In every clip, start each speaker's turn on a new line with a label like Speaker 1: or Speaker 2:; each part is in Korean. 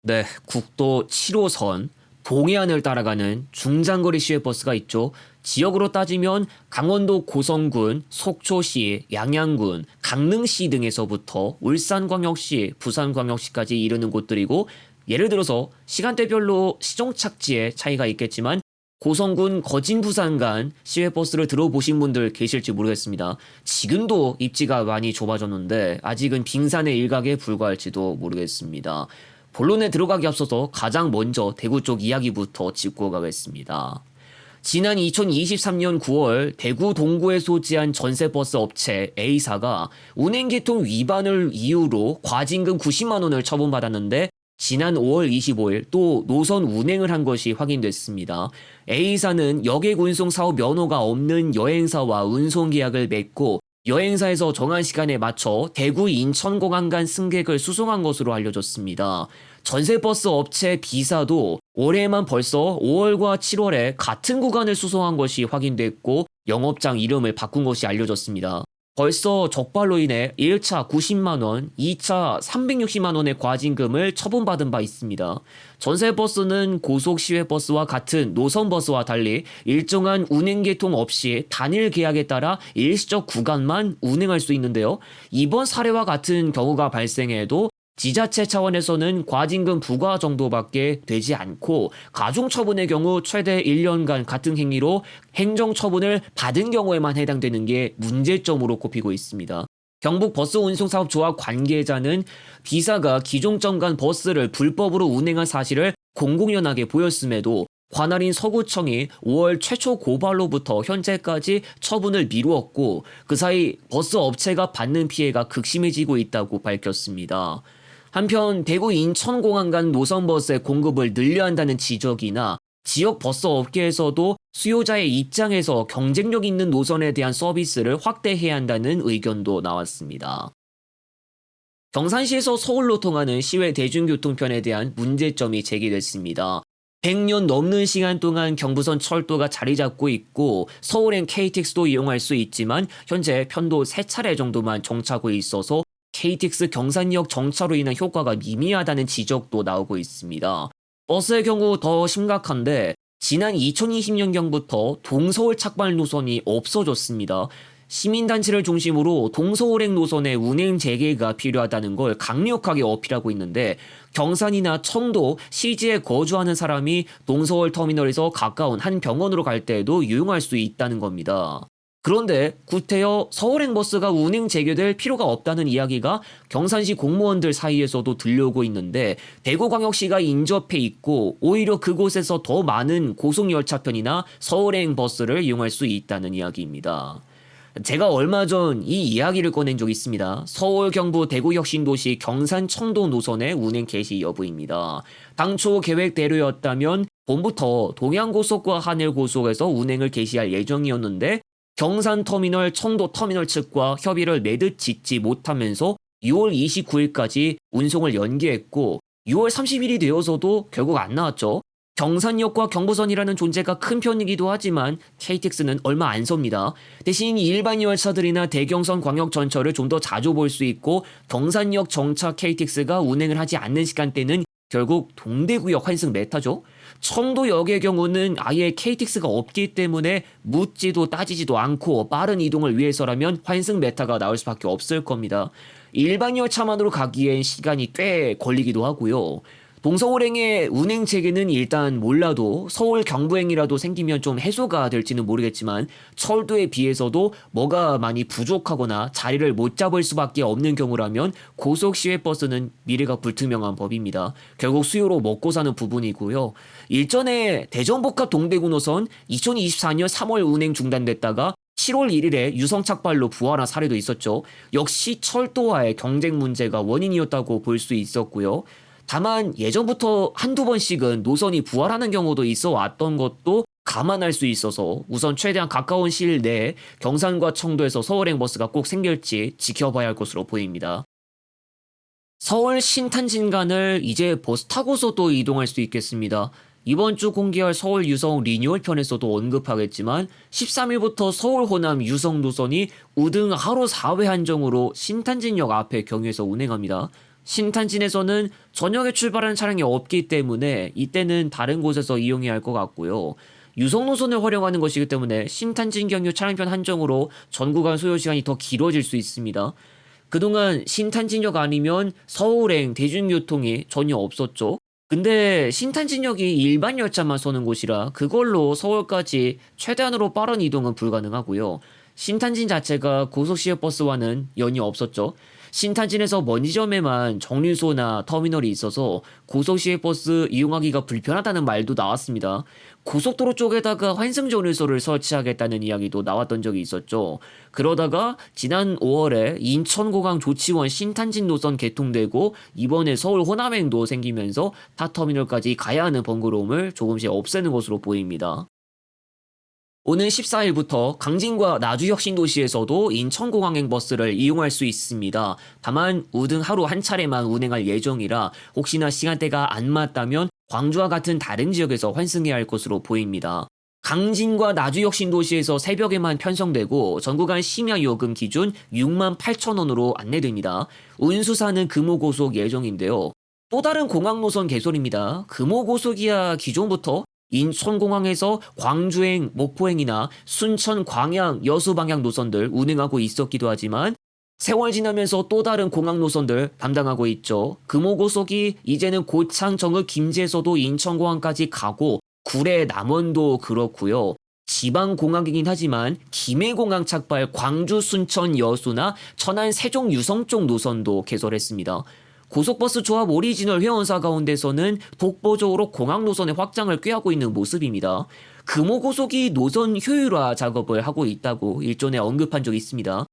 Speaker 1: 네, 국도 7호선 동해안을 따라가는 중장거리 시외버스가 있죠. 지역으로 따지면 강원도 고성군, 속초시, 양양군, 강릉시 등에서부터 울산광역시, 부산광역시까지 이르는 곳들이고, 예를 들어서 시간대별로 시종착지에 차이가 있겠지만 고성군 거진 부산 간 시외버스를 들어보신 분들 계실지 모르겠습니다. 지금도 입지가 많이 좁아졌는데 아직은 빙산의 일각에 불과할지도 모르겠습니다. 본론에 들어가기 앞서서 가장 먼저 대구 쪽 이야기부터 짚고 가겠습니다. 지난 2023년 9월 대구 동구에 소지한 전세버스 업체 A사가 운행계통 위반을 이유로 과징금 90만 원을 처분받았는데 지난 5월 25일 또 노선 운행을 한 것이 확인됐습니다. A사는 여객 운송 사업 면허가 없는 여행사와 운송 계약을 맺고 여행사에서 정한 시간에 맞춰 대구 인천공항 간 승객을 수송한 것으로 알려졌습니다. 전세버스 업체 B사도 올해만 벌써 5월과 7월에 같은 구간을 수송한 것이 확인됐고 영업장 이름을 바꾼 것이 알려졌습니다. 벌써 적발로 인해 1차 90만 원, 2차 360만 원의 과징금을 처분받은 바 있습니다. 전세버스는 고속시외버스와 같은 노선버스와 달리 일정한 운행계통 없이 단일 계약에 따라 일시적 구간만 운행할 수 있는데요. 이번 사례와 같은 경우가 발생해도 지자체 차원에서는 과징금 부과 정도밖에 되지 않고 가중처분의 경우 최대 1년간 같은 행위로 행정처분을 받은 경우에만 해당되는 게 문제점으로 꼽히고 있습니다. 경북버스운송사업조합 관계자는 B사가 기종점 간 버스를 불법으로 운행한 사실을 공공연하게 보였음에도 관할인 서구청이 5월 최초 고발로부터 현재까지 처분을 미루었고 그 사이 버스 업체가 받는 피해가 극심해지고 있다고 밝혔습니다. 한편 대구 인천공항 간 노선버스의 공급을 늘려야 한다는 지적이나 지역 버스 업계에서도 수요자의 입장에서 경쟁력 있는 노선에 대한 서비스를 확대해야 한다는 의견도 나왔습니다. 경산시에서 서울로 통하는 시외 대중교통편에 대한 문제점이 제기됐습니다. 100년 넘는 시간 동안 경부선 철도가 자리 잡고 있고 서울행 KTX도 이용할 수 있지만 현재 편도 3차례 정도만 정차하고 있어서 KTX 경산역 정차로 인한 효과가 미미하다는 지적도 나오고 있습니다. 버스의 경우 더 심각한데 지난 2020년경부터 동서울 착발 노선이 없어졌습니다. 시민단체를 중심으로 동서울행 노선의 운행 재개가 필요하다는 걸 강력하게 어필하고 있는데 경산이나 청도, 시지에 거주하는 사람이 동서울 터미널에서 가까운 한 병원으로 갈 때에도 이용할 수 있다는 겁니다. 그런데 구태여 서울행 버스가 운행 재개될 필요가 없다는 이야기가 경산시 공무원들 사이에서도 들려오고 있는데 대구광역시가 인접해 있고 오히려 그곳에서 더 많은 고속열차편이나 서울행 버스를 이용할 수 있다는 이야기입니다. 제가 얼마 전 이 이야기를 꺼낸 적이 있습니다. 서울, 경부, 대구 혁신도시 경산 청도 노선의 운행 개시 여부입니다. 당초 계획대로였다면 봄부터 동양고속과 하늘고속에서 운행을 개시할 예정이었는데 경산터미널, 청도터미널 측과 협의를 내듯 짓지 못하면서 6월 29일까지 운송을 연기했고 6월 30일이 되어서도 결국 안 나왔죠. 경산역과 경부선이라는 존재가 큰 편이기도 하지만 KTX는 얼마 안 섭니다. 대신 일반 열차들이나 대경선 광역전철을 좀 더 자주 볼 수 있고 경산역 정차 KTX가 운행을 하지 않는 시간대는 결국 동대구역 환승 메타죠. 청도역의 경우는 아예 KTX가 없기 때문에 묻지도 따지지도 않고 빠른 이동을 위해서라면 환승 메타가 나올 수밖에 없을 겁니다. 일반 열차만으로 가기엔 시간이 꽤 걸리기도 하고요. 동서울행의 운행 체계는 일단 몰라도 서울 경부행이라도 생기면 좀 해소가 될지는 모르겠지만 철도에 비해서도 뭐가 많이 부족하거나 자리를 못 잡을 수밖에 없는 경우라면 고속시외버스는 미래가 불투명한 법입니다. 결국 수요로 먹고 사는 부분이고요. 일전에 대전복합 동대구 노선 2024년 3월 운행 중단됐다가 7월 1일에 유성착발로 부활한 사례도 있었죠. 역시 철도와의 경쟁 문제가 원인이었다고 볼 수 있었고요. 다만 예전부터 한두 번씩은 노선이 부활하는 경우도 있어 왔던 것도 감안할 수 있어서 우선 최대한 가까운 시일 내에 경산과 청도에서 서울행 버스가 꼭 생길지 지켜봐야 할 것으로 보입니다. 서울 신탄진간을 이제 버스 타고서도 이동할 수 있겠습니다. 이번 주 공개할 서울 유성 리뉴얼 편에서도 언급하겠지만 13일부터 서울 호남 유성 노선이 우등 하루 4회 한정으로 신탄진역 앞에 경유해서 운행합니다. 신탄진에서는 저녁에 출발하는 차량이 없기 때문에 이때는 다른 곳에서 이용해야 할 것 같고요. 유성 노선을 활용하는 것이기 때문에 신탄진 경유 차량편 한정으로 전 구간 소요 시간이 더 길어질 수 있습니다. 그동안 신탄진역 아니면 서울행 대중교통이 전혀 없었죠. 근데 신탄진역이 일반 열차만 서는 곳이라 그걸로 서울까지 최대한으로 빠른 이동은 불가능하고요. 신탄진 자체가 고속시외버스와는 연이 없었죠. 신탄진에서 먼 지점에만 정류소나 터미널이 있어서 고속시외버스 이용하기가 불편하다는 말도 나왔습니다. 고속도로 쪽에다가 환승 정류소를 설치하겠다는 이야기도 나왔던 적이 있었죠. 그러다가 지난 5월에 인천공항 조치원 신탄진 노선 개통되고 이번에 서울 호남행도 생기면서 타 터미널까지 가야 하는 번거로움을 조금씩 없애는 것으로 보입니다. 오는 14일부터 강진과 나주역 신도시에서도 인천공항행 버스를 이용할 수 있습니다. 다만 우등 하루 한 차례만 운행할 예정이라 혹시나 시간대가 안 맞다면 광주와 같은 다른 지역에서 환승해야 할 것으로 보입니다. 강진과 나주역 신도시에서 새벽에만 편성되고 전구간 심야 요금 기준 68,000원으로 안내됩니다. 운수사는 금호고속 예정인데요. 또 다른 공항 노선 개설입니다. 금호고속이야 기존부터 인천공항에서 광주행, 목포행이나 순천, 광양, 여수 방향 노선들 운행하고 있었기도 하지만 세월 지나면서 또 다른 공항 노선들 담당하고 있죠. 금호고속이 이제는 고창, 정읍, 김제에서도 인천공항까지 가고 구례, 남원도 그렇고요. 지방공항이긴 하지만 김해공항 착발 광주, 순천, 여수나 천안, 세종, 유성 쪽 노선도 개설했습니다. 고속버스 조합 오리지널 회원사 가운데서는 독보적으로 공항 노선의 확장을 꾀하고 있는 모습입니다. 금호고속이 노선 효율화 작업을 하고 있다고 일전에 언급한 적이 있습니다.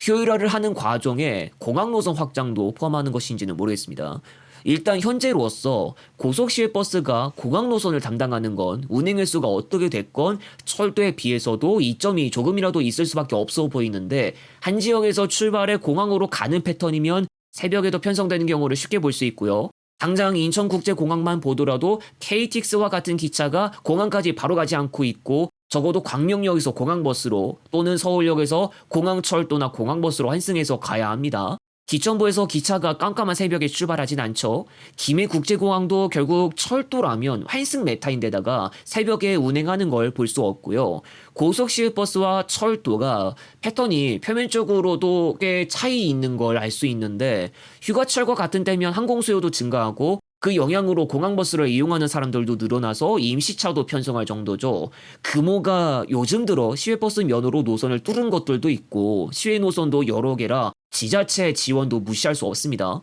Speaker 1: 효율화를 하는 과정에 공항 노선 확장도 포함하는 것인지는 모르겠습니다. 일단 현재로서 고속시외버스가 공항 노선을 담당하는 건 운행 횟수가 어떻게 됐건 철도에 비해서도 이점이 조금이라도 있을 수밖에 없어 보이는데 한 지역에서 출발해 공항으로 가는 패턴이면 새벽에도 편성되는 경우를 쉽게 볼 수 있고요. 당장 인천국제공항만 보더라도 KTX와 같은 기차가 공항까지 바로 가지 않고 있고 적어도 광명역에서 공항버스로 또는 서울역에서 공항철도나 공항버스로 환승해서 가야 합니다. 기천부에서 기차가 깜깜한 새벽에 출발하진 않죠. 김해국제공항도 결국 철도라면 환승 메타인데다가 새벽에 운행하는 걸 볼 수 없고요. 고속시외버스와 철도가 패턴이 표면적으로도 꽤 차이 있는 걸 알 수 있는데 휴가철과 같은 때면 항공 수요도 증가하고 그 영향으로 공항버스를 이용하는 사람들도 늘어나서 임시차도 편성할 정도죠. 금호가 요즘 들어 시외버스 면허로 노선을 뚫은 것들도 있고 시외 노선도 여러 개라 지자체 지원도 무시할 수 없습니다.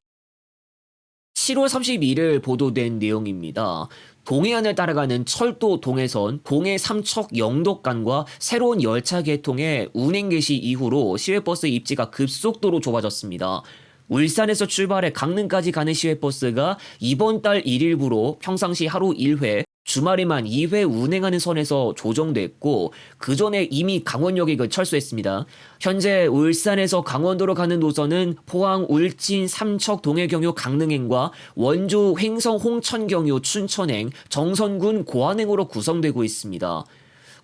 Speaker 1: 7월 31일 보도된 내용입니다. 동해안을 따라가는 철도 동해선 동해 삼척 영덕간과 새로운 열차 개통에 운행 개시 이후로 시외버스 입지가 급속도로 좁아졌습니다. 울산에서 출발해 강릉까지 가는 시외버스가 이번 달 1일부로 평상시 하루 1회, 주말에만 2회 운행하는 선에서 조정됐고 그 전에 이미 강원역에 철수했습니다. 현재 울산에서 강원도로 가는 노선은 포항, 울진, 삼척, 동해경유, 강릉행과 원주, 횡성, 홍천경유, 춘천행, 정선군, 고안행으로 구성되고 있습니다.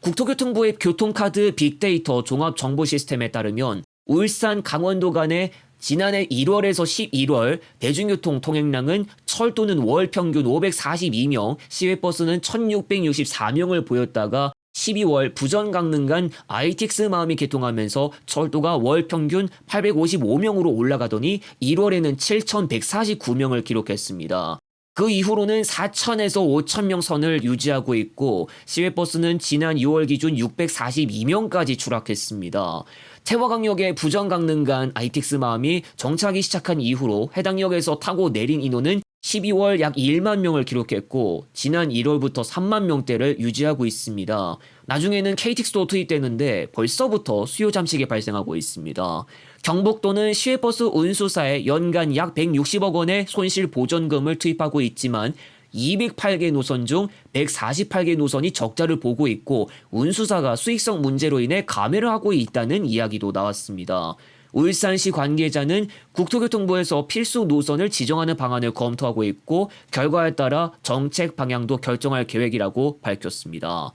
Speaker 1: 국토교통부의 교통카드 빅데이터 종합정보 시스템에 따르면 울산, 강원도 간의 지난해 1월에서 11월 대중교통 통행량은 철도는 월 평균 542명, 시외버스는 1664명을 보였다가 12월 부전 강릉 간 ITX 마음이 개통하면서 철도가 월 평균 855명으로 올라가더니 1월에는 7149명을 기록했습니다. 그 이후로는 4,000에서 5,000명 선을 유지하고 있고 시외버스는 지난 6월 기준 642명까지 추락했습니다. 태화강역의 부전강릉 간 ITX 마음이 정차하기 시작한 이후로 해당 역에서 타고 내린 인원은 12월 약 1만 명을 기록했고 지난 1월부터 3만 명대를 유지하고 있습니다. 나중에는 KTX도 투입되는데 벌써부터 수요 잠식이 발생하고 있습니다. 경북도는 시외버스 운수사에 연간 약 160억 원의 손실 보전금을 투입하고 있지만 208개 노선 중 148개 노선이 적자를 보고 있고 운수사가 수익성 문제로 인해 감회를 하고 있다는 이야기도 나왔습니다. 울산시 관계자는 국토교통부에서 필수 노선을 지정하는 방안을 검토하고 있고 결과에 따라 정책 방향도 결정할 계획이라고 밝혔습니다.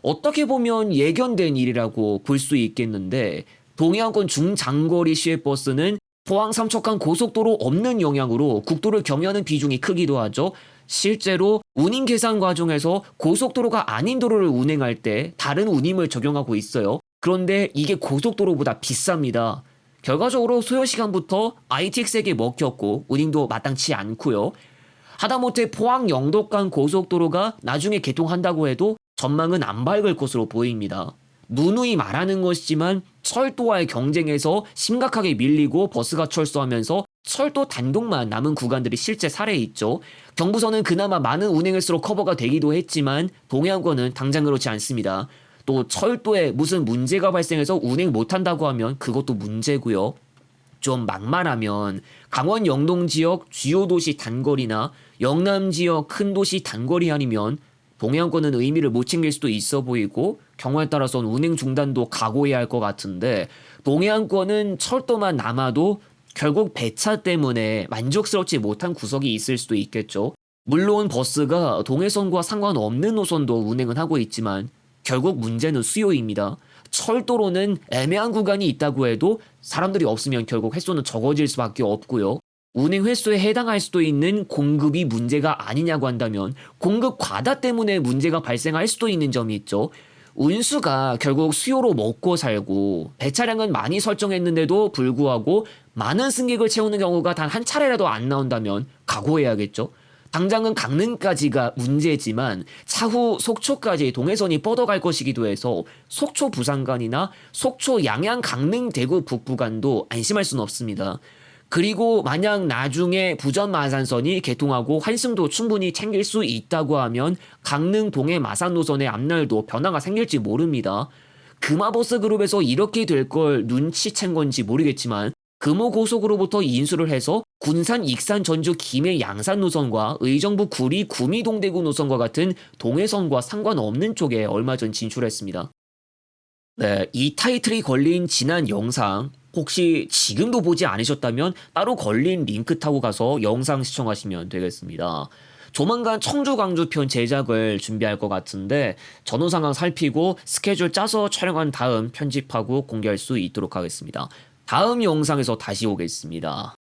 Speaker 1: 어떻게 보면 예견된 일이라고 볼 수 있겠는데 동해안권 중장거리 시외버스는 포항 삼척간 고속도로 없는 영향으로 국도를 경유하는 비중이 크기도 하죠. 실제로 운임 계산 과정에서 고속도로가 아닌 도로를 운행할 때 다른 운임을 적용하고 있어요. 그런데 이게 고속도로보다 비쌉니다. 결과적으로 소요 시간부터 ITX에게 먹혔고 운임도 마땅치 않고요. 하다못해 포항 영덕간 고속도로가 나중에 개통한다고 해도 전망은 안 밝을 것으로 보입니다. 누누이 말하는 것이지만 철도와의 경쟁에서 심각하게 밀리고 버스가 철수하면서 철도 단독만 남은 구간들이 실제 사례에 있죠. 경부선은 그나마 많은 운행을 수록 커버가 되기도 했지만 동해안권은 당장 그렇지 않습니다. 또 철도에 무슨 문제가 발생해서 운행 못한다고 하면 그것도 문제고요. 좀 막말하면 강원 영동 지역 주요 도시 단거리나 영남 지역 큰 도시 단거리 아니면 동해안권은 의미를 못 챙길 수도 있어 보이고 경우에 따라서는 운행 중단도 각오해야 할 것 같은데 동해안권은 철도만 남아도 결국 배차 때문에 만족스럽지 못한 구석이 있을 수도 있겠죠. 물론 버스가 동해선과 상관없는 노선도 운행은 하고 있지만 결국 문제는 수요입니다. 철도로는 애매한 구간이 있다고 해도 사람들이 없으면 결국 횟수는 적어질 수밖에 없고요. 운행 횟수에 해당할 수도 있는 공급이 문제가 아니냐고 한다면 공급 과다 때문에 문제가 발생할 수도 있는 점이 있죠. 운수가 결국 수요로 먹고 살고 배차량은 많이 설정했는데도 불구하고 많은 승객을 채우는 경우가 단 한 차례라도 안 나온다면 각오해야겠죠. 당장은 강릉까지가 문제지만 차후 속초까지 동해선이 뻗어갈 것이기도 해서 속초 부산간이나 속초 양양 강릉 대구 북부간도 안심할 수는 없습니다. 그리고 만약 나중에 부전 마산선이 개통하고 환승도 충분히 챙길 수 있다고 하면 강릉 동해 마산 노선의 앞날도 변화가 생길지 모릅니다. 금화버스 그룹에서 이렇게 될 걸 눈치챈 건지 모르겠지만 금호고속으로부터 인수를 해서 군산, 익산, 전주, 김해, 양산 노선과 의정부, 구리, 구미, 동대구 노선과 같은 동해선과 상관없는 쪽에 얼마 전 진출했습니다. 네, 이 타이틀이 걸린 지난 영상 혹시 지금도 보지 않으셨다면 따로 걸린 링크 타고 가서 영상 시청하시면 되겠습니다. 조만간 청주 광주 편 제작을 준비할 것 같은데 전후 상황 살피고 스케줄 짜서 촬영한 다음 편집하고 공개할 수 있도록 하겠습니다. 다음 영상에서 다시 오겠습니다.